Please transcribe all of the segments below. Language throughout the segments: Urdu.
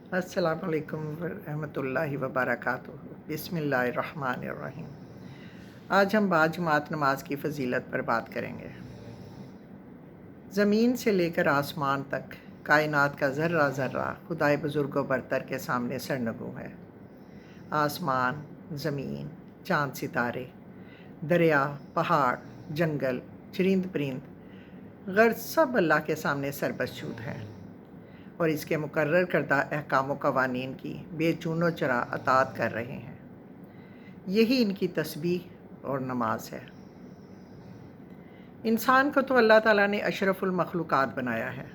السلام علیکم ورحمۃ اللہ وبرکاتہ۔ بسم اللہ الرحمن الرحیم۔ آج ہم باجماعت نماز کی فضیلت پر بات کریں گے۔ زمین سے لے کر آسمان تک کائنات کا ذرہ ذرہ خدائے بزرگ و برتر کے سامنے سرنگوں ہے۔ آسمان، زمین، چاند ستارے، دریا، پہاڑ، جنگل، چرند پرند، غرض سب اللہ کے سامنے سربسجود ہیں اور اس کے مقرر کردہ احکام و قوانین کی بے چون و چرا اطاعت کر رہے ہیں۔ یہی ان کی تسبیح اور نماز ہے۔ انسان کو تو اللہ تعالیٰ نے اشرف المخلوقات بنایا ہے،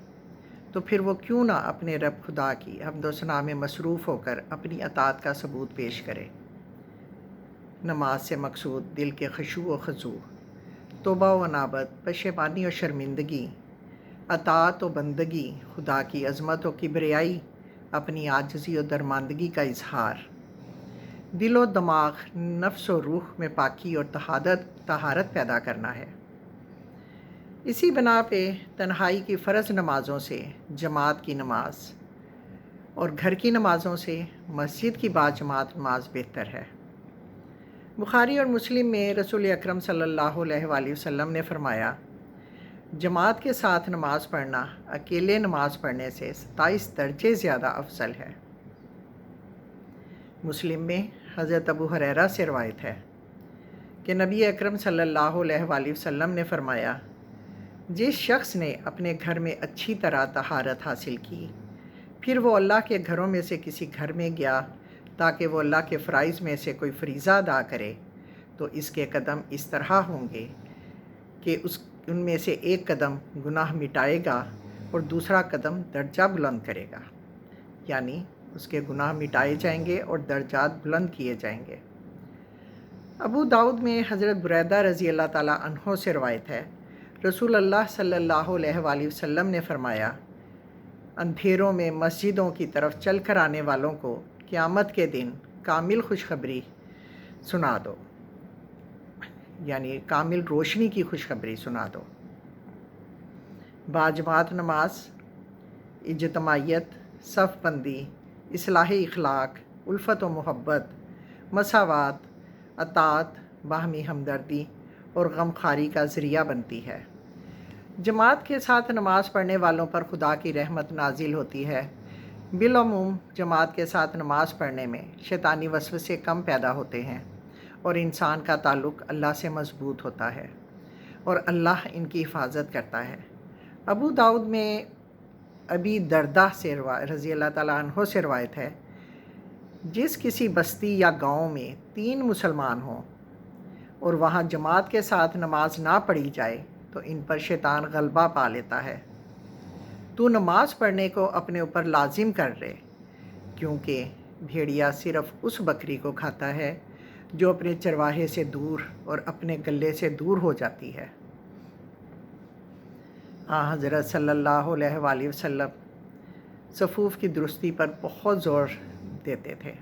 تو پھر وہ کیوں نہ اپنے رب خدا کی حمد و ثنا میں مصروف ہو کر اپنی اطاعت کا ثبوت پیش کرے۔ نماز سے مقصود دل کے خشوع و خضوع، توبہ و انابت، پشیمانی و شرمندگی، اطاعت و بندگی، خدا کی عظمت و کبریائی، اپنی عاجزی و درماندگی کا اظہار، دل و دماغ، نفس و روح میں پاکی اور طہارت پیدا کرنا ہے۔ اسی بنا پہ تنہائی کی فرض نمازوں سے جماعت کی نماز اور گھر کی نمازوں سے مسجد کی باجماعت نماز بہتر ہے۔ بخاری اور مسلم میں رسول اکرم صلی اللہ علیہ وآلہ وسلم نے فرمایا، جماعت کے ساتھ نماز پڑھنا اکیلے نماز پڑھنے سے 27 درجے زیادہ افضل ہے۔ مسلم میں حضرت ابو ہریرہ سے روایت ہے کہ نبی اکرم صلی اللہ علیہ وآلہ وسلم نے فرمایا، جس شخص نے اپنے گھر میں اچھی طرح طہارت حاصل کی، پھر وہ اللہ کے گھروں میں سے کسی گھر میں گیا تاکہ وہ اللہ کے فرائض میں سے کوئی فریضہ ادا کرے، تو اس کے قدم اس طرح ہوں گے کہ ان میں سے ایک قدم گناہ مٹائے گا اور دوسرا قدم درجہ بلند کرے گا، یعنی اس کے گناہ مٹائے جائیں گے اور درجات بلند کیے جائیں گے۔ ابو داؤد میں حضرت بریدہ رضی اللہ تعالیٰ عنہ سے روایت ہے، رسول اللہ صلی اللہ علیہ وآلہ وسلم نے فرمایا، اندھیروں میں مسجدوں کی طرف چل کر آنے والوں کو قیامت کے دن کامل خوشخبری سنا دو، یعنی کامل روشنی کی خوشخبری سنا دو۔ باجماعت نماز اجتماعیت، صف بندی، اصلاح اخلاق، الفت و محبت، مساوات، اطاعت، باہمی ہمدردی اور غمخواری کا ذریعہ بنتی ہے۔ جماعت کے ساتھ نماز پڑھنے والوں پر خدا کی رحمت نازل ہوتی ہے۔ بالعموم جماعت کے ساتھ نماز پڑھنے میں شیطانی وسوسے کم پیدا ہوتے ہیں اور انسان کا تعلق اللہ سے مضبوط ہوتا ہے اور اللہ ان کی حفاظت کرتا ہے۔ ابو داؤد میں ابی دردہ سے رضی اللہ تعالیٰ عنہ سے روایت ہے، جس کسی بستی یا گاؤں میں 3 مسلمان ہوں اور وہاں جماعت کے ساتھ نماز نہ پڑھی جائے تو ان پر شیطان غلبہ پا لیتا ہے۔ تو نماز پڑھنے کو اپنے اوپر لازم کر لے، کیونکہ بھیڑیا صرف اس بکری کو کھاتا ہے جو اپنے چرواہے سے دور اور اپنے گلے سے دور ہو جاتی ہے۔ حضرت صلی اللہ علیہ وآلہ وسلم صفوف کی درستی پر بہت زور دیتے تھے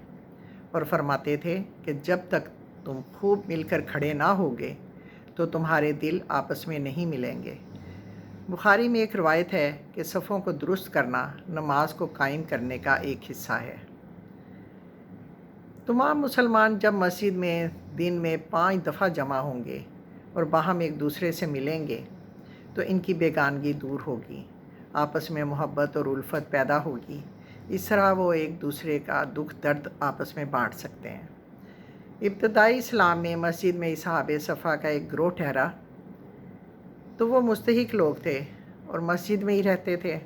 اور فرماتے تھے کہ جب تک تم خوب مل کر کھڑے نہ ہوگے تو تمہارے دل آپس میں نہیں ملیں گے۔ بخاری میں ایک روایت ہے کہ صفوں کو درست کرنا نماز کو قائم کرنے کا ایک حصہ ہے۔ تمام مسلمان جب مسجد میں دن میں 5 دفعہ جمع ہوں گے اور باہم ایک دوسرے سے ملیں گے تو ان کی بیگانگی دور ہوگی، آپس میں محبت اور الفت پیدا ہوگی۔ اس طرح وہ ایک دوسرے کا دکھ درد آپس میں بانٹ سکتے ہیں۔ ابتدائی اسلام میں مسجد میں اصحاب صفا کا ایک گروہ ٹھہرا تو وہ مستحق لوگ تھے اور مسجد میں ہی رہتے تھے،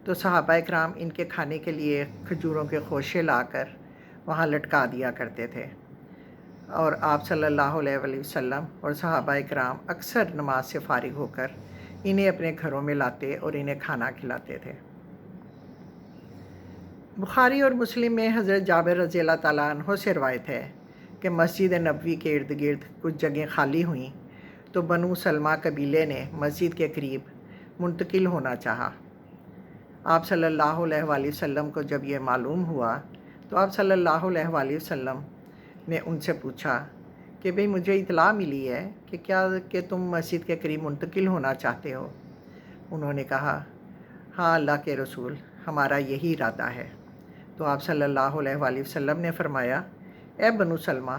تو صحابہ اکرام ان کے کھانے کے لیے کھجوروں کے خوشے لا کر وہاں لٹکا دیا کرتے تھے، اور آپ صلی اللہ علیہ وآلہ وسلم اور صحابہ اکرام اکثر نماز سے فارغ ہو کر انہیں اپنے گھروں میں لاتے اور انہیں کھانا کھلاتے تھے۔ بخاری اور مسلم میں حضرت جابر رضی اللہ تعالیٰ عنہ سے روایت ہے کہ مسجد نبوی کے ارد گرد کچھ جگہیں خالی ہوئیں تو بنو سلمہ قبیلے نے مسجد کے قریب منتقل ہونا چاہا۔ آپ صلی اللہ علیہ وآلہ وسلم کو جب یہ معلوم ہوا تو آپ صلی اللہ علیہ وآلہ وسلم نے ان سے پوچھا کہ بھئی مجھے اطلاع ملی ہے کہ تم مسجد کے قریب منتقل ہونا چاہتے ہو۔ انہوں نے کہا، ہاں اللہ کے رسول، ہمارا یہی ارادہ ہے۔ تو آپ صلی اللہ علیہ وآلہ وسلم نے فرمایا، اے بنو سلمہ،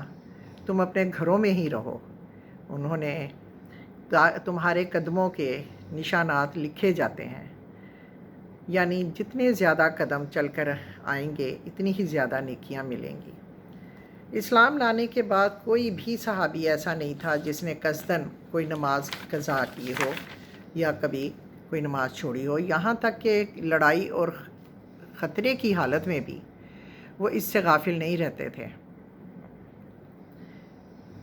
تم اپنے گھروں میں ہی رہو، انہوں نے تمہارے قدموں کے نشانات لکھے جاتے ہیں، یعنی جتنے زیادہ قدم چل کر آئیں گے اتنی ہی زیادہ نیکیاں ملیں گی۔ اسلام لانے کے بعد کوئی بھی صحابی ایسا نہیں تھا جس نے قصداً کوئی نماز قضا کی ہو یا کبھی کوئی نماز چھوڑی ہو، یہاں تک کہ لڑائی اور خطرے کی حالت میں بھی وہ اس سے غافل نہیں رہتے تھے۔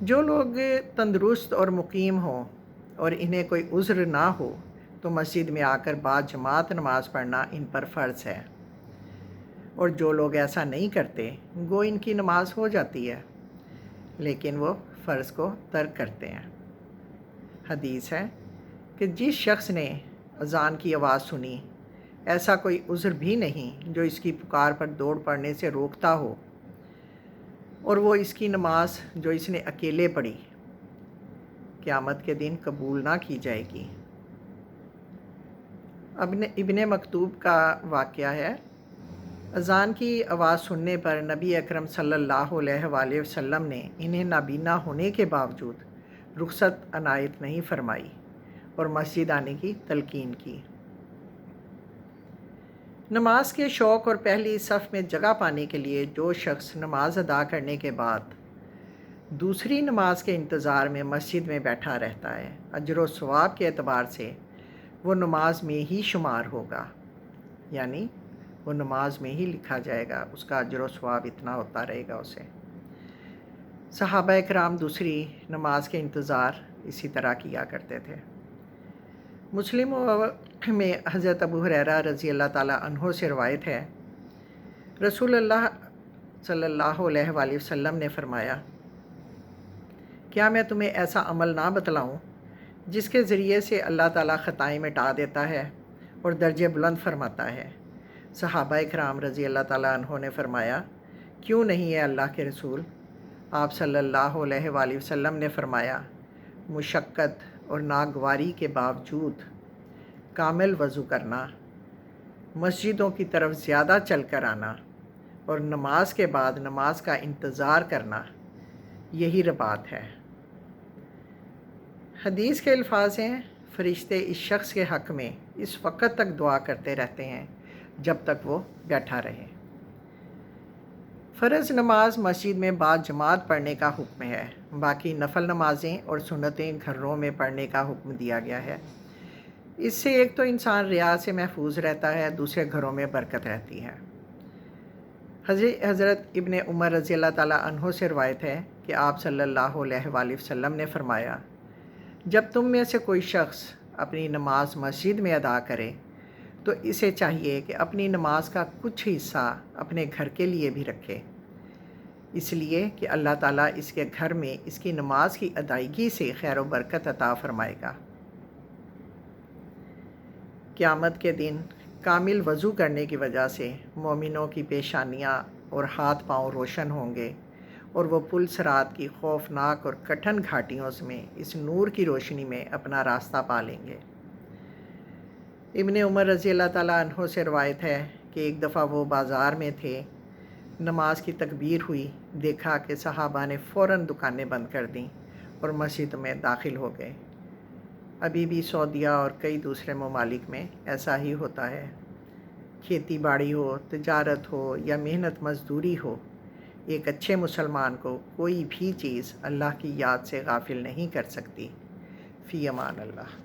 جو لوگ تندرست اور مقیم ہوں اور انہیں کوئی عذر نہ ہو تو مسجد میں آ کر باجماعت نماز پڑھنا ان پر فرض ہے، اور جو لوگ ایسا نہیں کرتے گو ان کی نماز ہو جاتی ہے لیکن وہ فرض کو ترک کرتے ہیں۔ حدیث ہے کہ جس شخص نے اذان کی آواز سنی، ایسا کوئی عذر بھی نہیں جو اس کی پکار پر دوڑ پڑنے سے روکتا ہو، اور وہ اس کی نماز جو اس نے اکیلے پڑھی قیامت کے دن قبول نہ کی جائے گی۔ ابن مکتوب کا واقعہ ہے، اذان کی آواز سننے پر نبی اکرم صلی اللہ علیہ وآلہ وسلم نے انہیں نابینا ہونے کے باوجود رخصت عنایت نہیں فرمائی اور مسجد آنے کی تلقین کی۔ نماز کے شوق اور پہلی صف میں جگہ پانے کے لیے جو شخص نماز ادا کرنے کے بعد دوسری نماز کے انتظار میں مسجد میں بیٹھا رہتا ہے، اجر و ثواب کے اعتبار سے وہ نماز میں ہی شمار ہوگا، یعنی وہ نماز میں ہی لکھا جائے گا، اس کا اجر و ثواب اتنا ہوتا رہے گا اسے۔ صحابہ کرام دوسری نماز کے انتظار اسی طرح کیا کرتے تھے۔ مسلم میں حضرت ابو ہریرہ رضی اللہ تعالیٰ عنہ سے روایت ہے، رسول اللہ صلی اللہ علیہ وآلہ وسلم نے فرمایا، کیا میں تمہیں ایسا عمل نہ بتلاؤں جس کے ذریعے سے اللہ تعالیٰ خطائیں مٹا دیتا ہے اور درجے بلند فرماتا ہے؟ صحابہ کرام رضی اللہ تعالیٰ عنہ نے فرمایا، کیوں نہیں ہے اللہ کے رسول؟ آپ صلی اللہ علیہ وآلہ وسلم نے فرمایا، مشقت اور ناگواری کے باوجود کامل وضو کرنا، مسجدوں کی طرف زیادہ چل کر آنا اور نماز کے بعد نماز کا انتظار کرنا، یہی رباط ہے۔ حدیث کے الفاظ ہیں، فرشتے اس شخص کے حق میں اس وقت تک دعا کرتے رہتے ہیں جب تک وہ بیٹھا رہے۔ فرض نماز مسجد میں باجماعت پڑھنے کا حکم ہے، باقی نفل نمازیں اور سنتیں گھروں میں پڑھنے کا حکم دیا گیا ہے۔ اس سے ایک تو انسان ریا سے محفوظ رہتا ہے، دوسرے گھروں میں برکت رہتی ہے۔ حضرت ابن عمر رضی اللہ تعالیٰ عنہ سے روایت ہے کہ آپ صلی اللہ علیہ وآلہ وسلم نے فرمایا، جب تم میں سے کوئی شخص اپنی نماز مسجد میں ادا کرے تو اسے چاہیے کہ اپنی نماز کا کچھ حصہ اپنے گھر کے لیے بھی رکھے، اس لیے کہ اللہ تعالیٰ اس کے گھر میں اس کی نماز کی ادائیگی سے خیر و برکت عطا فرمائے گا۔ قیامت کے دن کامل وضو کرنے کی وجہ سے مومنوں کی پیشانیاں اور ہاتھ پاؤں روشن ہوں گے، اور وہ پل صراط کی خوفناک اور کٹھن گھاٹیوں میں اس نور کی روشنی میں اپنا راستہ پا لیں گے۔ ابن عمر رضی اللہ تعالیٰ عنہ سے روایت ہے کہ ایک دفعہ وہ بازار میں تھے، نماز کی تکبیر ہوئی، دیکھا کہ صحابہ نے فوراً دکانیں بند کر دیں اور مسجد میں داخل ہو گئے۔ ابھی بھی سعودیہ اور کئی دوسرے ممالک میں ایسا ہی ہوتا ہے۔ کھیتی باڑی ہو، تجارت ہو یا محنت مزدوری ہو، ایک اچھے مسلمان کو کوئی بھی چیز اللہ کی یاد سے غافل نہیں کر سکتی۔ فی امان اللہ۔